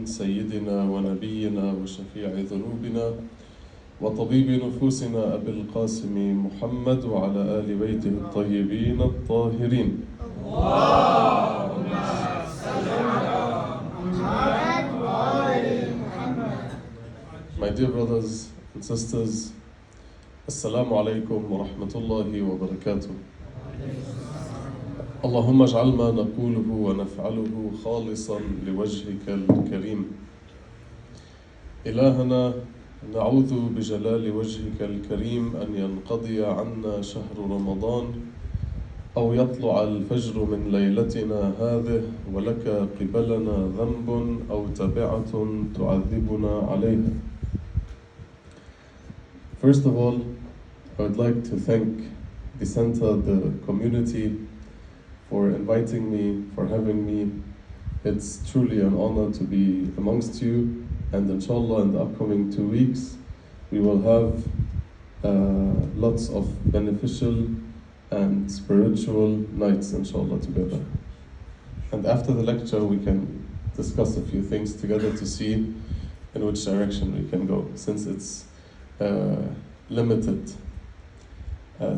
سيدنا ونبينا وشفيع ذنوبنا وطبيب نفوسنا أبي القاسم محمد وعلى آل بيته الطيبين الطاهرين. اللهم صل على محمد وآل محمد. My dear brothers and sisters, Assalamu alaikum wa rahmatullahi wa barakatuh. اللهم اجعل ما نقوله ونفعله خالصا لوجهك الكريم. إلهنا نعوذ بجلال وجهك الكريم أن ينقضي عنا شهر رمضان أو يطلع الفجر من ليلتنا هذه ولك قبلنا ذنب أو تبعة تعذبنا عليه. First of all, I would like to thank the center, the community, for inviting me, for having me. It's truly an honor to be amongst you, and inshallah in the upcoming 2 weeks we will have lots of beneficial and spiritual nights inshallah together. And after the lecture we can discuss a few things together to see in which direction we can go, since it's limited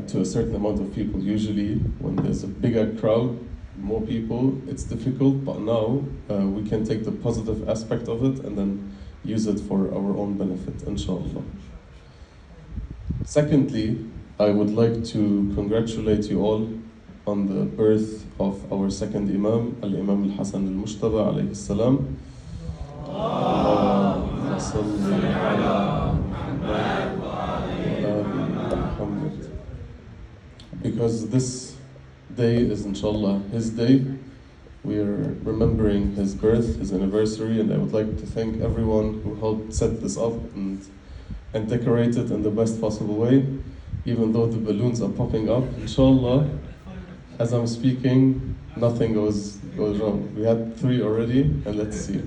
to a certain amount of people. Usually when there's a bigger crowd, more people, it's difficult, but now we can take the positive aspect of it and then use it for our own benefit, inshallah. Secondly, I would like to congratulate you all on the birth of our second Imam, Al-Imam Al-Hasan Al-Mushtaba alayhi salam. Allahumma salli ala Muhammad wa ali Muhammad. Because this day is inshallah his day. We are remembering his birth, his anniversary, and I would like to thank everyone who helped set this up and decorate it in the best possible way. Even though the balloons are popping up, inshallah, as I'm speaking, nothing goes wrong. We had 3 already, and let's see.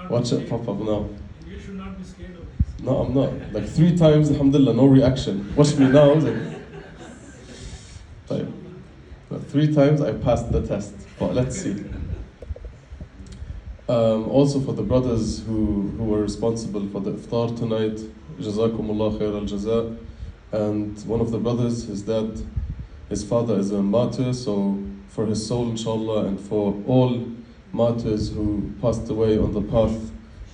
Watch it pop up now. You should not be scared of this. No, I'm not. Like 3 times, alhamdulillah, no reaction. Watch me now. Like, 3 times I passed the test, but let's see. Also for the brothers who were responsible for the iftar tonight, Jazakumullah khair al-jaza. And one of the brothers, his father is a martyr, so for his soul inshallah, and for all martyrs who passed away on the path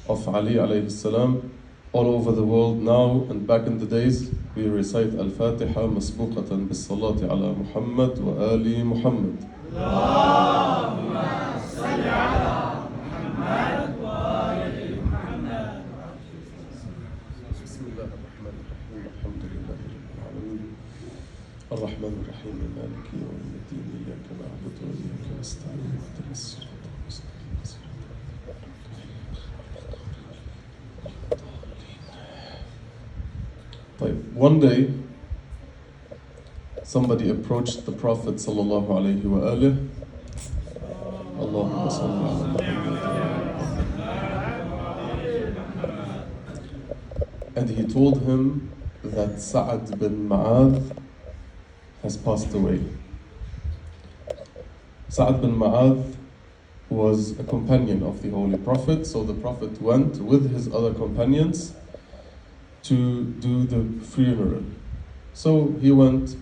of Ali alayhi salam, all over the world now and back in the days, we recite Al-Fatiha masbuqatan bis-salati ala Muhammad wa ali Muhammad. Allahumma salli ala Muhammad wa ali Muhammad. Bismillah ar-Rahman ar-Rahim. Alhamdulillahi rabbil alamin. Ar-Rahman ar-Rahim. Maliki yawmiddin. Iyyaka na'budu wa iyyaka nasta'in. Ihdinas siratal mustaqim. One day, somebody approached the Prophet sallallahu alaihi wa alihi. Allahumma salli ala. And he told him that Sa'ad bin Mu'adh has passed away. Sa'ad bin Mu'adh was a companion of the Holy Prophet, so the Prophet went with his other companions to do the funeral. So he went.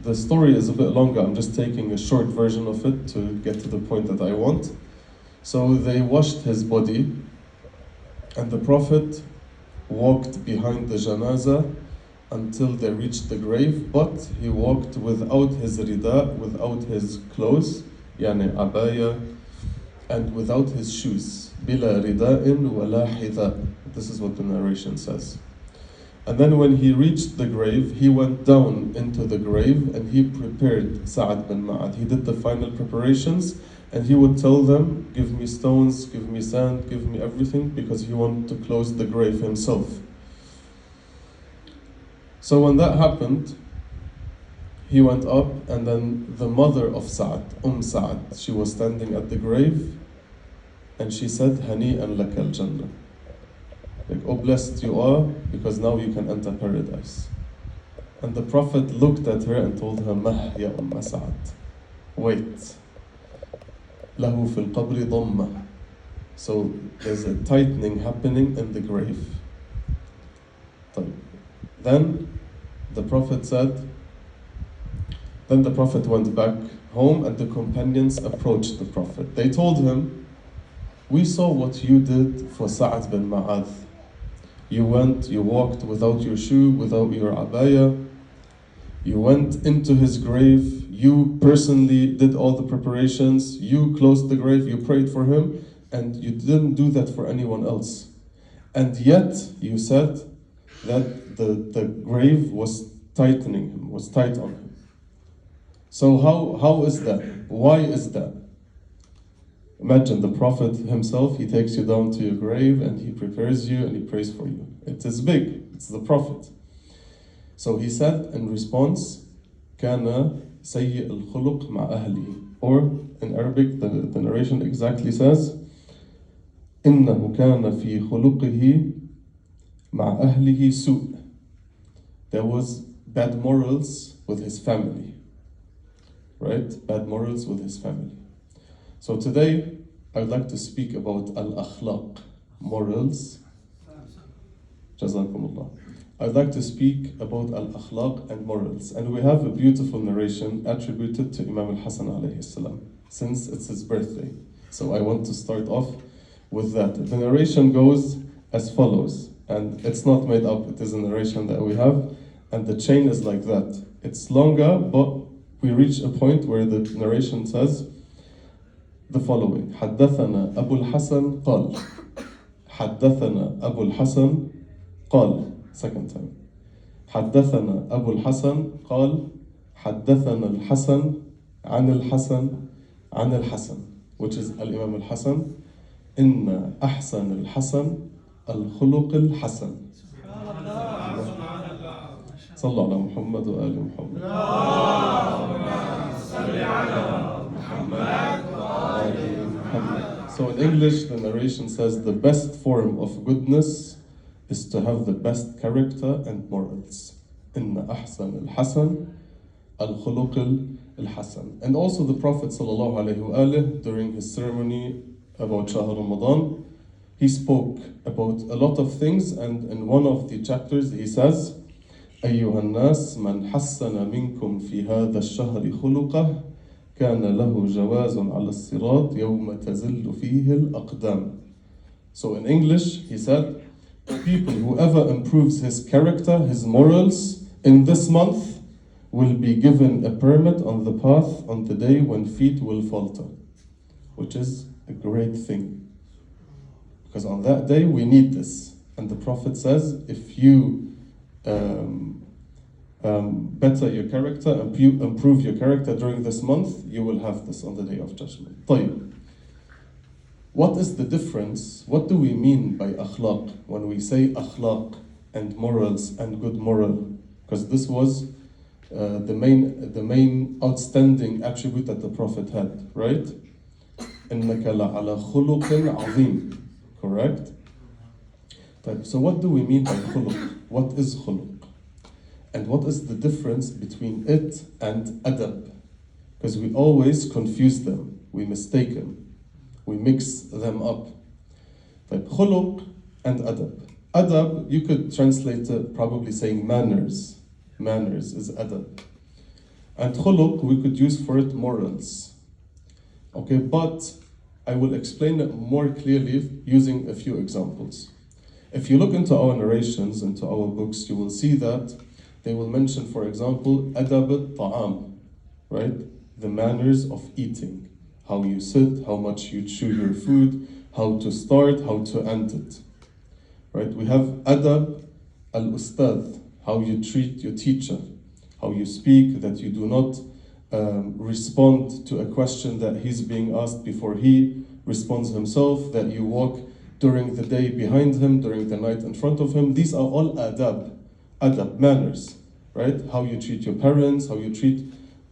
The story is a bit longer, I'm just taking a short version of it to get to the point that I want. So they washed his body, and the Prophet walked behind the janazah until they reached the grave, but he walked without his rida, without his clothes, yani abaya, and without his shoes. Bila rida'in wala hidha. This is what the narration says. And then when he reached the grave, he went down into the grave and he prepared Sa'ad bin Mu'adh. He did the final preparations and he would tell them, give me stones, give me sand, give me everything, because he wanted to close the grave himself. So when that happened, he went up, and then the mother of Sa'ad, Sa'ad, she was standing at the grave and she said, Hani'an laka al-Jannah. Like, oh, blessed you are, because now you can enter paradise. And the Prophet looked at her and told her, Mah ya Sa'ad. Wait. Lahu fil qabri dhamma. So there's a tightening happening in the grave. Then the Prophet said, then the Prophet went back home and the companions approached the Prophet. They told him, we saw what you did for Sa'ad bin Ma'adh. You went, you walked without your shoe, without your abaya. You went into his grave. You personally did all the preparations. You closed the grave, you prayed for him, and you didn't do that for anyone else. And yet, you said that the grave was tightening him, was tight on him. So how is that? Why is that? Imagine the Prophet himself, he takes you down to your grave and he prepares you and he prays for you. It is big, it's the Prophet. So he said in response, كان سيء الخلق مع أهله. Or in Arabic, the narration exactly says, إنه كان في خلقه مع أهله سوء. There was bad morals with his family. Right? Bad morals with his family. So today, I'd like to speak about al-akhlaq, morals. Jazakumullah. I'd like to speak about al-akhlaq and morals. And we have a beautiful narration attributed to Imam al-Hasan alayhi salam, since it's his birthday. So I want to start off with that. The narration goes as follows, and it's not made up, it is a narration that we have, and the chain is like that. It's longer, but we reach a point where the narration says the following: حدثنا أبو الحسن قال حدثنا أبو الحسن قال. Second time. حدثنا أبو الحسن قال حدثنا الحسن عن الحسن عن الحسن, which is الإمام الحسن. إن أحسن الحسن الخلق الحسن. صلى على محمد وآل محمد. So in English, the narration says the best form of goodness is to have the best character and morals. إن أحسن الحسن الخلق الحسن. And also the Prophet ﷺ, during his ceremony about Shahr Ramadan, he spoke about a lot of things, and in one of the chapters he says, أيها الناس من حسن منكم في هذا الشهر خلقه كان له جواز على الصراط يوم تزل فيه الأقدام. So in English, he said, people, whoever improves his character, his morals, in this month will be given a permit on the path on the day when feet will falter, which is a great thing. Because on that day we need this. And the Prophet says, if you better your character and improve your character during this month, you will have this on the day of judgment. طيب. What is the difference? What do we mean by akhlaq when we say akhlaq and morals and good moral? Because this was the main outstanding attribute that the Prophet had, right? إنك لعلى خلق عظيم, correct? So what do we mean by khuluq? What is khuluq? And what is the difference between it and adab? Because we always confuse them, we mistake them, we mix them up. Like khuluq and adab. Adab, you could translate it probably saying manners. Manners is adab. And khuluq, we could use for it morals. Okay, but I will explain it more clearly using a few examples. If you look into our narrations, into our books, you will see that they will mention, for example, adab al-ta'am, right? The manners of eating. How you sit, how much you chew your food, how to start, how to end it. Right? We have adab al-ustad, how you treat your teacher, how you speak, that you do not respond to a question that he's being asked before he responds himself, that you walk during the day behind him, during the night in front of him. These are all adab, manners, right? How you treat your parents, how you treat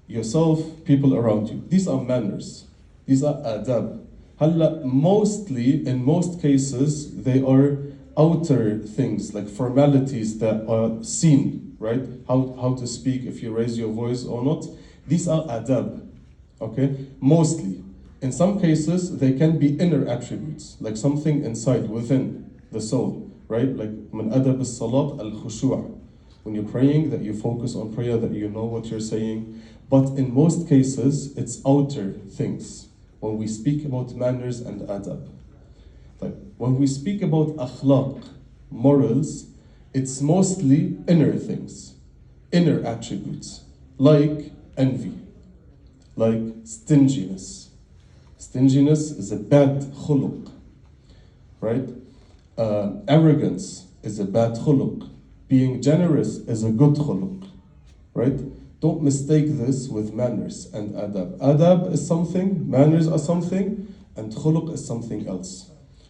yourself, people around you. These are manners. These are adab. Mostly, in most cases, they are outer things, like formalities that are seen, right? How to speak, if you raise your voice or not. These are adab, okay? Mostly. In some cases, they can be inner attributes, like something inside, within the soul, right? Like من أدب الصلاة الخشوع. When you're praying, that you focus on prayer, that you know what you're saying. But in most cases, it's outer things. When we speak about manners and adab. Like when we speak about akhlaq, morals, it's mostly inner things, inner attributes, like envy, like stinginess. Stinginess is a bad khuluq, right? Arrogance is a bad khuluq. Being generous is a good khuluq, right? Don't mistake this with manners and adab. Adab is something, manners are something, and khuluq is something else,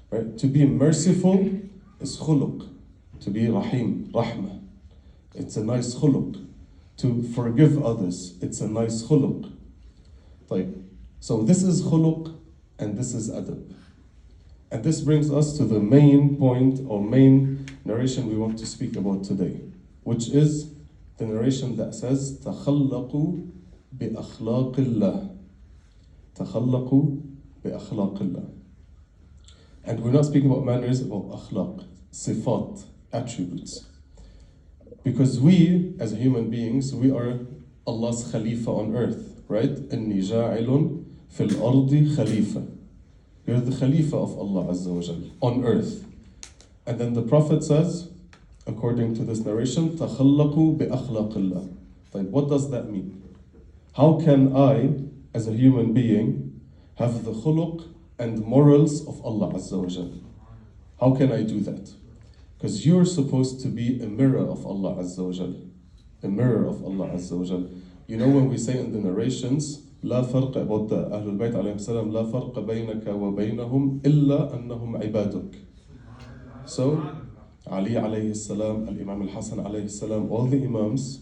right? To be merciful is khuluq. To be rahim, rahmah, it's a nice khuluq. To forgive others, it's a nice khuluq. So this is khuluq and this is adab. And this brings us to the main point or main narration we want to speak about today, which is the narration that says تخلقوا بأخلاق الله. تخلقوا بأخلاق الله. And we're not speaking about manners, about akhlaq, sifat, attributes. Because we, as human beings, we are Allah's Khalifa on earth, right? إِنِّي جَاعِلٌ فِي الْأَرْضِ خَلِيفَةً. You're the Khalifa of Allah Azza wa Jal on earth. And then the Prophet says, according to this narration, تَخَلَّقُوا بِأَخْلَاقِ اللَّهِ. Like, what does that mean? How can I, as a human being, have the khuluq and morals of Allah Azza wa Jal? How can I do that? Because you're supposed to be a mirror of Allah Azza wa Jal. A mirror of Allah Azza wa Jal. You know when we say in the narrations, لا فرق about the Ahlul Bayt alayhi salam, لا فرق بينك وبينهم إلا أنهم عبادك. So, Ali alayhi salam, Al-Imam al-Hasan alayhi salam, all the Imams,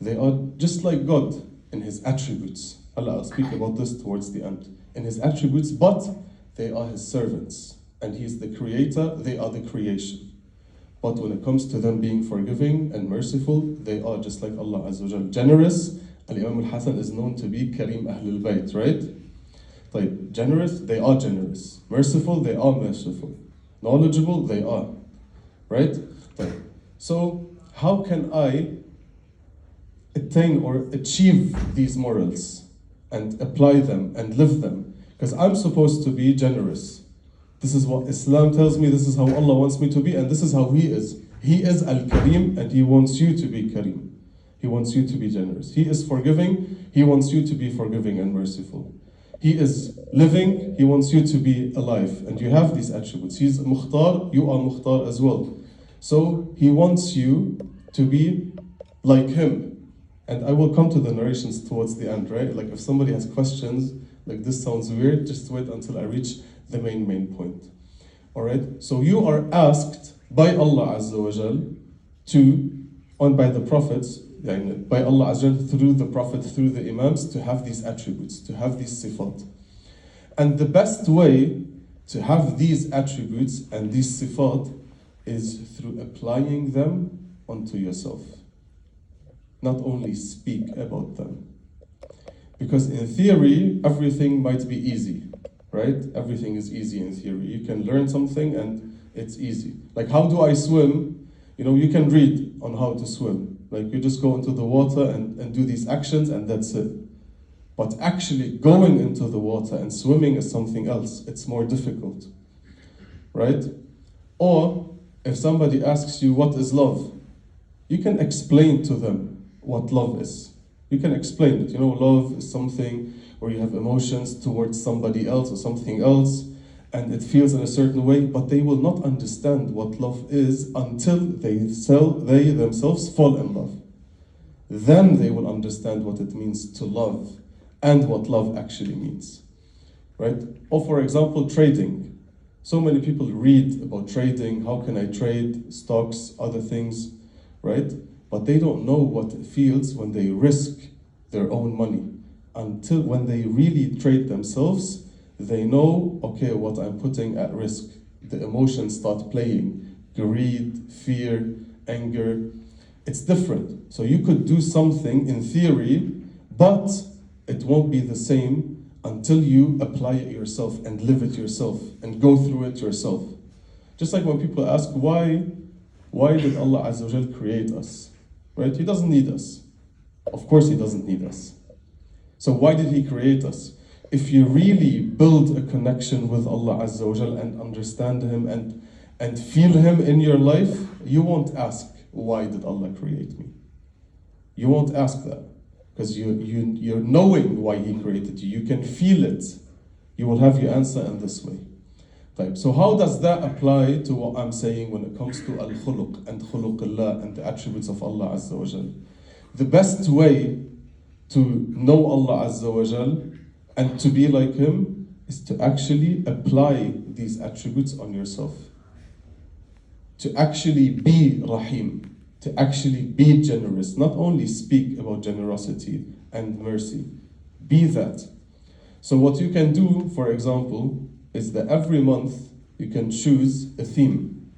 they are just like God in His attributes. Allah, I'll speak about this towards the end. In His attributes, but they are His servants. And He is the creator, they are the creation. But when it comes to them being forgiving and merciful, they are just like Allah Azza wa Jal. Generous, Al-Imam al-Hasan is known to be Kareem Ahlul Bayt, right? Like, generous, they are generous. Merciful, they are merciful. Knowledgeable, they are. Right? So, how can I attain or achieve these morals and apply them and live them? Because I'm supposed to be generous. This is what Islam tells me, this is how Allah wants me to be, and this is how He is. He is Al-Kareem, and He wants you to be Kareem. He wants you to be generous. He is forgiving, He wants you to be forgiving and merciful. He is living, He wants you to be alive, and you have these attributes. He's Mukhtar, you are Mukhtar as well. So He wants you to be like Him. And I will come to the narrations towards the end, right? Like if somebody has questions, like this sounds weird, just wait until I reach the main point. Alright? So you are asked by Allah Azza wa Jal by the prophets, by Allah Azza wa Jal, through the Prophet, through the Imams, to have these attributes, to have these sifat. And the best way to have these attributes and these sifat is through applying them onto yourself. Not only speak about them. Because in theory, everything might be easy, right? Everything is easy in theory. You can learn something and it's easy. Like, how do I swim? You know, you can read on how to swim. Like, you just go into the water and do these actions and that's it. But actually going into the water and swimming is something else. It's more difficult, right? Or if somebody asks you, what is love? You can explain to them what love is. You can explain it. You know, love is something where you have emotions towards somebody else or something else, and it feels in a certain way, but they will not understand what love is until they themselves fall in love. Then they will understand what it means to love and what love actually means, right? Or for example, trading. So many people read about trading, how can I trade, stocks, other things, right? But they don't know what it feels when they risk their own money. Until when they really trade themselves, they know, okay, what I'm putting at risk. The emotions start playing, greed, fear, anger. It's different. So you could do something in theory, but it won't be the same until you apply it yourself and live it yourself and go through it yourself. Just like when people ask, why did Allah Azza wa Jal create us? Right? He doesn't need us. Of course He doesn't need us. So why did He create us? If you really build a connection with Allah Azza wa Jal and understand Him and feel Him in your life, you won't ask, why did Allah create me? You won't ask that. Because you're knowing why He created you. You can feel it. You will have your answer in this way. Right. So how does that apply to what I'm saying when it comes to al-khuluq and khuluqullah and the attributes of Allah Azza wa Jal? The best way to know Allah Azza wa Jal and to be like Him is to actually apply these attributes on yourself. To actually be Rahim, to actually be generous, not only speak about generosity and mercy, be that. So what you can do, for example, is that every month you can choose a theme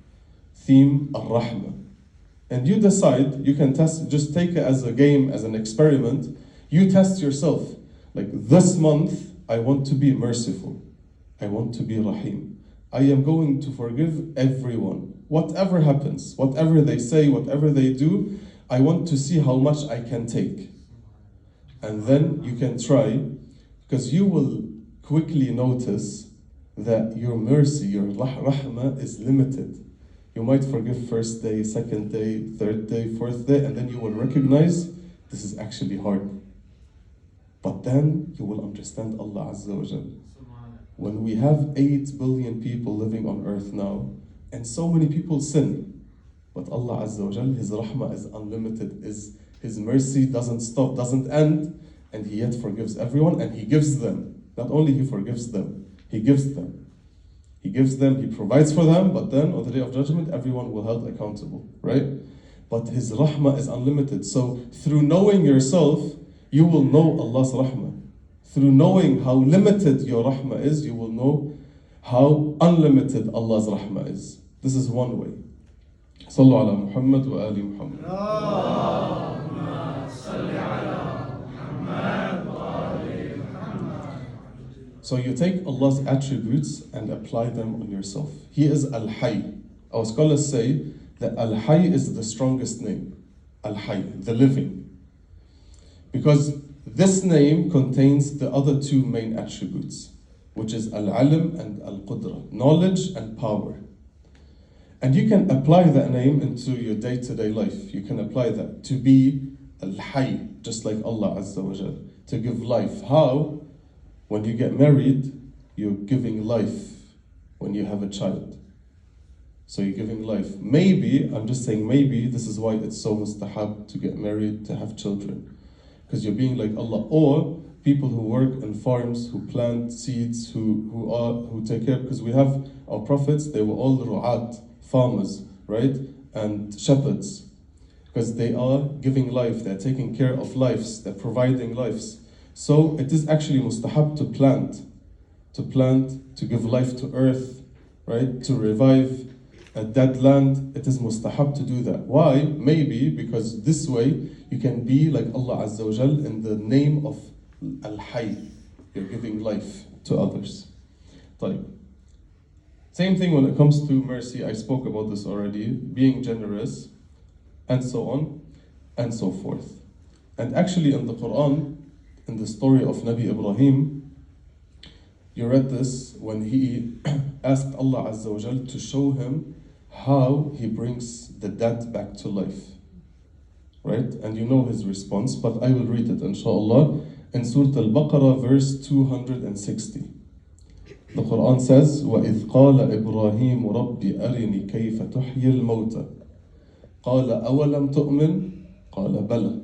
Ar-Rahmah. And you decide, you can test, just take it as a game, as an experiment. You test yourself. Like this month, I want to be merciful. I want to be Rahim. I am going to forgive everyone. Whatever happens, whatever they say, whatever they do, I want to see how much I can take. And then you can try, because you will quickly notice that your mercy, your rahmah is limited. You might forgive first day, second day, third day, fourth day, and then you will recognize this is actually hard. But then you will understand Allah Azza wa Jal. When we have 8 billion people living on earth now, and so many people sin, but Allah Azza wa Jal, His rahmah is unlimited, His mercy doesn't stop, doesn't end, and He yet forgives everyone, and He gives them. Not only He forgives them, He gives them. He gives them, He provides for them, but then on the Day of Judgment, everyone will be held accountable, right? But His rahmah is unlimited. So through knowing yourself, you will know Allah's rahmah. Through knowing how limited your rahmah is, you will know how unlimited Allah's rahmah is. This is one way. Sallu ala Muhammad wa ali Muhammad. So you take Allah's attributes and apply them on yourself. He is Al-Hayy. Our scholars say that Al-Hayy is the strongest name. Al-Hayy, the living. Because this name contains the other two main attributes, which is Al-Alim and Al-Qudra, knowledge and power. And you can apply that name into your day-to-day life. You can apply that to be Al-Hayy, just like Allah Azza wa Jal, to give life. How? When you get married, you're giving life when you have a child. So you're giving life. Maybe, I'm just saying maybe, this is why it's so mustahab to get married, to have children. Because you're being like Allah. Or people who work in farms, who plant seeds, who take care, because we have our prophets, they were all ru'at, farmers, right? And shepherds. Because they are giving life, they're taking care of lives, they're providing lives. So it is actually mustahab to plant, to give life to earth, right? To revive a dead land. It is mustahab to do that. Why? Maybe because this way you can be like Allah Azza wa Jal in the name of Al-Hayy. You're giving life to others. طيب. Same thing when it comes to mercy. I spoke about this already. Being generous, and so on, and so forth. And actually in the Quran, in the story of Nabi Ibrahim, you read this when he asked Allah Azza wa Jal to show him how he brings the dead back to life. Right? And you know his response, but I will read it inshallah in Surah Al-Baqarah verse 260. The Quran says, وَإِذْ قَالَ إِبْرَاهِيمُ رَبِّ أَرِنِي كَيْفَ تُحْيِي الْمَوْتَى قَالَ أَوَلَمْ تُؤْمِنْ قَالَ بَلَى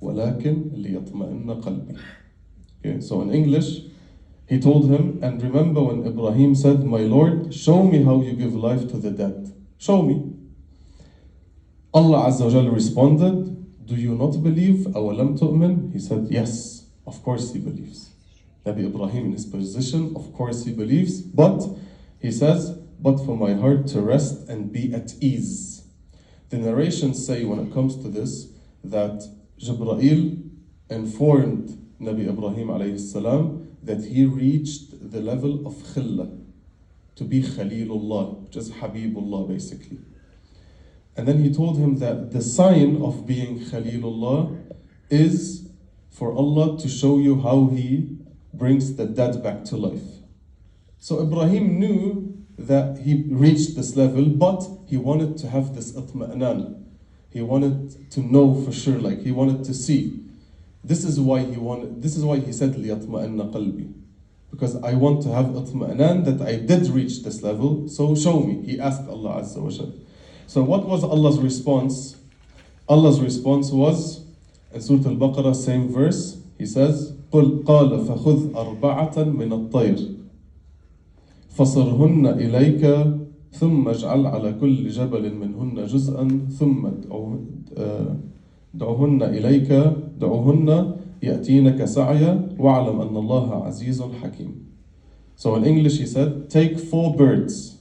وَلَكِنْ لِيَطْمَئِنَّ قَلْبِي. Okay, so in English, he told him, and remember when Ibrahim said, my Lord, show me how you give life to the dead. Show me. Allah Azza wa Jalla responded, do you not believe? أَوَلَمْ تُؤْمِنْ? He said, yes, of course he believes. Nabi Ibrahim in his position, of course he believes, but he says, but for my heart to rest and be at ease. The narrations say when it comes to this, that Jibreel informed Nabi Ibrahim alayhi salam that he reached the level of khilla, to be Khalilullah, which is Habibullah basically. And then he told him that the sign of being Khalilullah is for Allah to show you how He brings the dead back to life. So Ibrahim knew that he reached this level, but he wanted to have this itma'nan. He wanted to know for sure, like he wanted to see. This is why he said لِيَطْمَئَنَّ قَلْبِي. Because I want to have itma'nan that I did reach this level, so show me. He asked Allah Azza wa Jal. So what was Allah's response? Allah's response was, in Surah Al-Baqarah, same verse, He says, قُلْ قَالَ فَخُذْ أَرْبَعَةً مِنَ الطَّيْرِ فَصَرْهُنَّ إِلَيْكَ ثُمَّ اجْعَلْ عَلَى كُلِّ جَبَلٍ مِنْهُنَّ جُزْءًا ثُمَّ دعوهن يأتينك سعيا وَاعْلَمْ أَنَّ اللَّهَ عَزِيزٌ حَكِيمٌ. So in English he said, take 4 birds,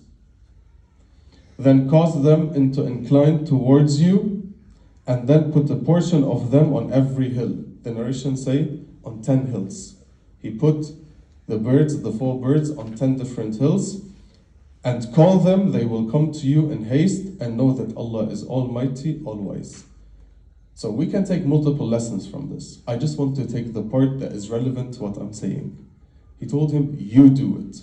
then cause them to incline towards you, and then put a portion of them on every hill. The narrations say on 10 hills. He put the 4 birds on 10 different hills, and call them, they will come to you in haste, and know that Allah is Almighty, All-Wise. So we can take multiple lessons from this. I just want to take the part that is relevant to what I'm saying. He told him, you do it.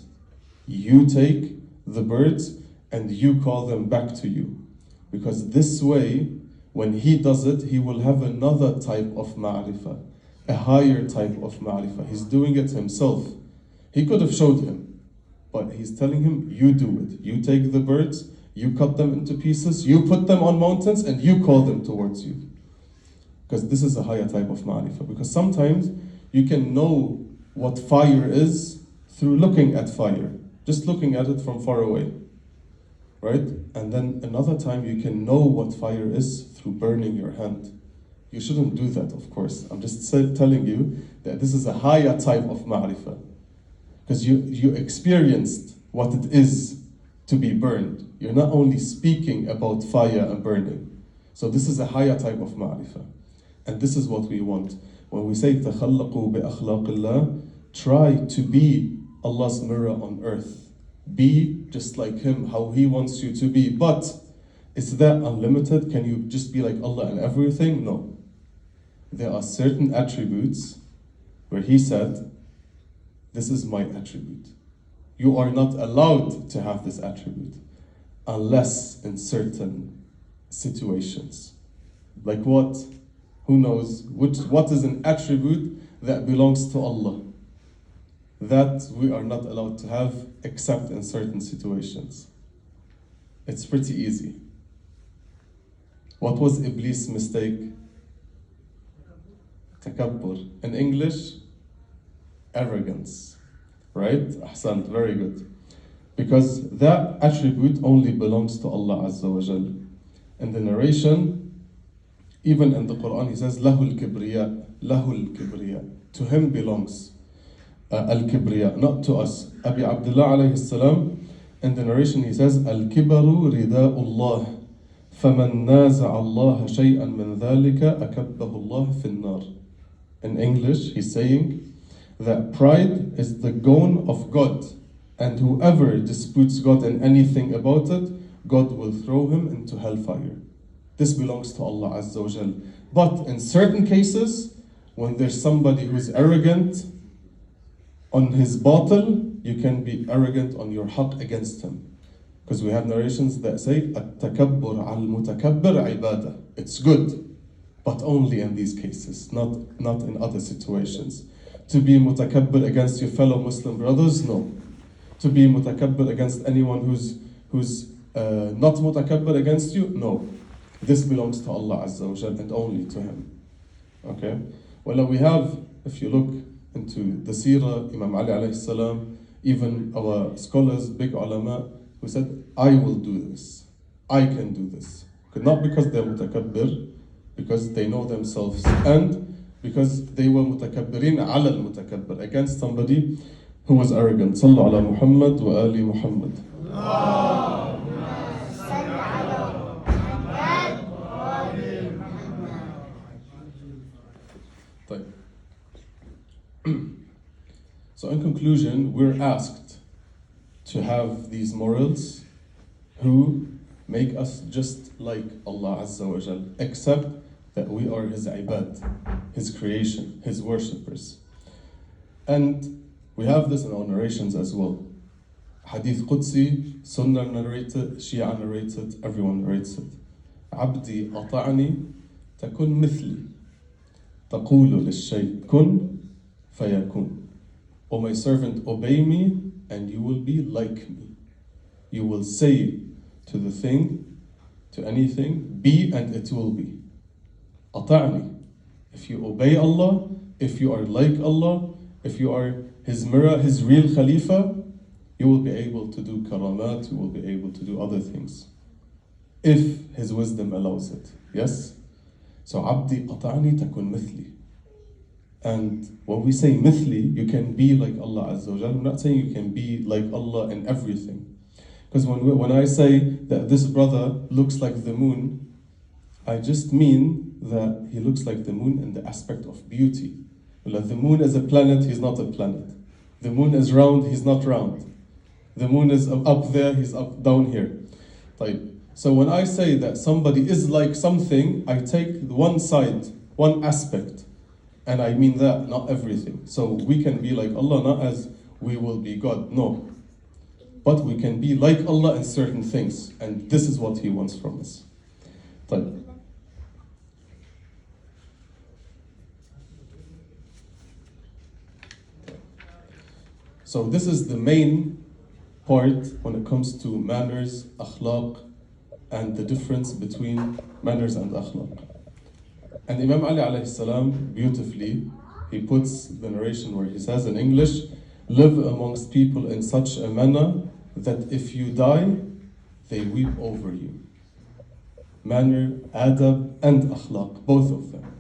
You take the birds and you call them back to you. Because this way, when he does it, he will have another type of ma'rifah, a higher type of ma'rifah. He's doing it himself. He could have showed him, but he's telling him, you do it. You take the birds, you cut them into pieces, you put them on mountains, and you call them towards you. Because this is a higher type of ma'rifah. Because sometimes you can know what fire is through looking at fire, just looking at it from far away, right? And then another time you can know what fire is through burning your hand. You shouldn't do that, of course. I'm just telling you that this is a higher type of ma'rifah. Because you experienced what it is to be burned. You're not only speaking about fire and burning. So this is a higher type of ma'rifah. And this is what we want. When we say تَخَلَّقُوا بِأَخْلَاقِ اللَّهِ, try to be Allah's mirror on earth. Be just like Him, how He wants you to be. But is that unlimited? Can you just be like Allah in everything? No. There are certain attributes where He said, this is my attribute. You are not allowed to have this attribute unless in certain situations. Like what? Who knows? What is an attribute that belongs to Allah that we are not allowed to have except in certain situations? It's pretty easy. What was Iblis' mistake? Takabbur. In English, arrogance. Right? Ahsan, very good. Because that attribute only belongs to Allah Azza wa Jal. In the narration, even in the Quran, He says, Lahul Kibriya, Lahul Kibriya. To Him belongs Al-Kibriya, not to us. Abi Abdullah alayhi salam, in the narration he says, Al-Kibaru rida'ullah, فَمَنْ نَازَعَ اللَّهَ شَيْئًا مِنْ ذَلِكَ أَكَبَّهُ اللَّهُ فِي النَّارِ. In English, he's saying that pride is the gown of God, and whoever disputes God in anything about it, God will throw him into hellfire. This belongs to Allah Azza wa Jal. But in certain cases, when there's somebody who's arrogant on his batil, you can be arrogant on your haqq against him. Because we have narrations that say, التكبر على المتكبر عبادة. It's good, but only in these cases, not in other situations. To be mutakabbir against your fellow Muslim brothers, no. To be mutakabbir against anyone who's not mutakabbir against you, no. This belongs to Allah Azza wa Jal and only to Him. Okay? Well, we have, if you look into the seerah, Imam Ali alayhi salam, even our scholars, big ulama, who said, I will do this. I can do this. Not because they're mutakabbir, because they know themselves, and because they were mutakabbirin ala al-mutakabbir, against somebody who was arrogant. Sallu ala Muhammad wa ali Muhammad. So So in conclusion, we're asked to have these morals who make us just like Allah Azza wa Jal, except that we are His ibad, His creation, His worshippers. And we have this in our narrations as well. Hadith Qudsi, Sunnah narrated, Shia narrated, everyone narrates it. عبدي أطعني تكن مثلي تقول للشيء كن فيكون. O my servant, obey me and you will be like me. You will say to the thing, to anything, be and it will be. أطعني. If you obey Allah, if you are like Allah, if you are His mirror, His real Khalifa, you will be able to do karamat, you will be able to do other things. If His wisdom allows it. Yes? So, عبدي أطعني تكن مثلي. And when we say mithli, you can be like Allah Azza wa Jal. I'm not saying you can be like Allah in everything. Because when I say that this brother looks like the moon, I just mean that he looks like the moon in the aspect of beauty. Like the moon is a planet, he's not a planet. The moon is round, he's not round. The moon is up there, he's up down here. So when I say that somebody is like something, I take one side, one aspect, and I mean that, not everything. So we can be like Allah, not as we will be God, no. But we can be like Allah in certain things, and this is what He wants from us. So this is the main part when it comes to manners, akhlaq, and the difference between manners and akhlaq. And Imam Ali alayhi salam, beautifully, he puts the narration where he says in English, live amongst people in such a manner that if you die, they weep over you. Manner, adab, and akhlaq, both of them.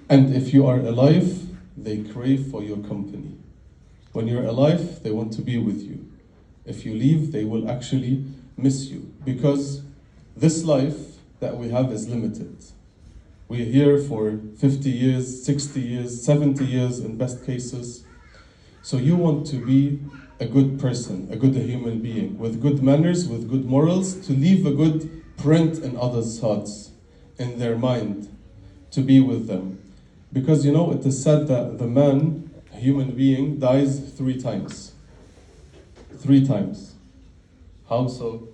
And if you are alive, they crave for your company. When you're alive, they want to be with you. If you leave, they will actually miss you. Because this life that we have is limited. We're here for 50 years, 60 years, 70 years in best cases. So you want to be a good person, a good human being, with good manners, with good morals, to leave a good print in others' hearts, in their mind, to be with them. Because it is said that the man, a human being, dies 3 times. 3 times. How so?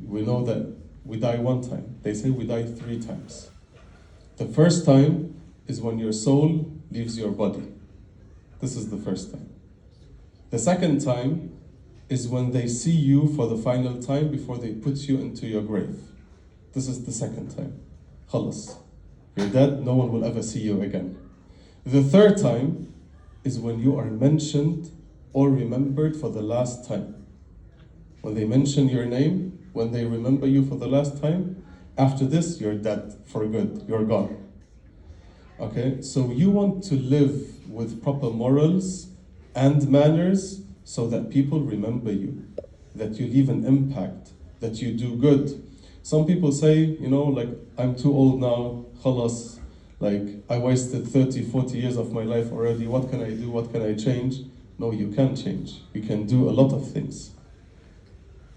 We know that we die 1 time. They say we die 3 times. The first time is when your soul leaves your body. This is the first time. The second time is when they see you for the final time before they put you into your grave. This is the second time. Khalas. You're dead, no one will ever see you again. The third time is when you are mentioned or remembered for the last time. When they mention your name, when they remember you for the last time, after this, you're dead for good, you're gone. Okay, so you want to live with proper morals and manners so that people remember you, that you leave an impact, that you do good. Some people say, I'm too old now, khalas, I wasted 30, 40 years of my life already, what can I do, what can I change? No, you can change. You can do a lot of things.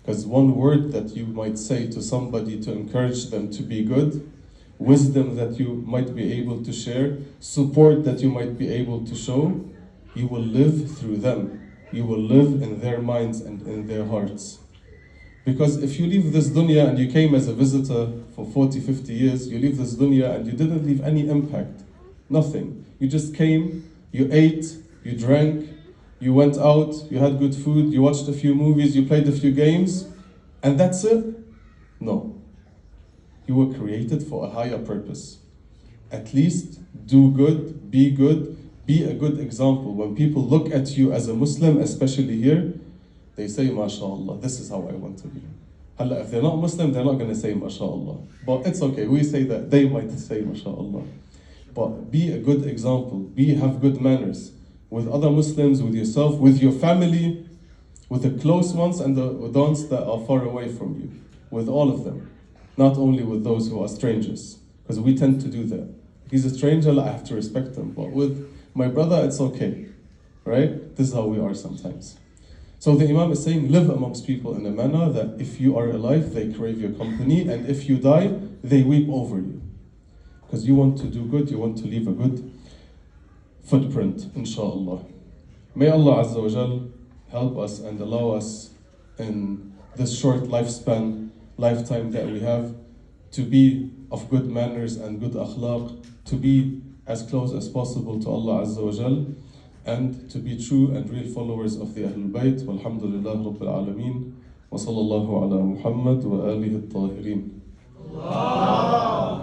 Because one word that you might say to somebody to encourage them to be good, wisdom that you might be able to share, support that you might be able to show, you will live through them. You will live in their minds and in their hearts. Because if you leave this dunya and you came as a visitor for 40, 50 years, you leave this dunya and you didn't leave any impact. Nothing. You just came, you ate, you drank, you went out, you had good food, you watched a few movies, you played a few games, and that's it? No. You were created for a higher purpose. At least do good, be a good example. When people look at you as a Muslim, especially here, they say, MashaAllah, this is how I want to be. If they're not Muslim, they're not going to say, MashaAllah. But it's okay, we say that, they might say, MashaAllah. But be a good example, have good manners. With other Muslims, with yourself, with your family, with the close ones and the ones that are far away from you. With all of them. Not only with those who are strangers. Because we tend to do that. He's a stranger, I have to respect him. But with my brother, it's okay. right? This is how we are sometimes. So the Imam is saying, live amongst people in a manner that if you are alive, they crave your company, and if you die, they weep over you. Because you want to do good, you want to leave a good footprint, inshallah. May Allah Azza wa Jal help us and allow us in this short lifetime that we have, to be of good manners and good akhlaq, to be as close as possible to Allah Azza wa Jal, and to be true and real followers of the Ahlul Bayt. Walhamdulillah Rabbil Alameen. Wa sallallahu ala Muhammad wa alihi al-tahirin.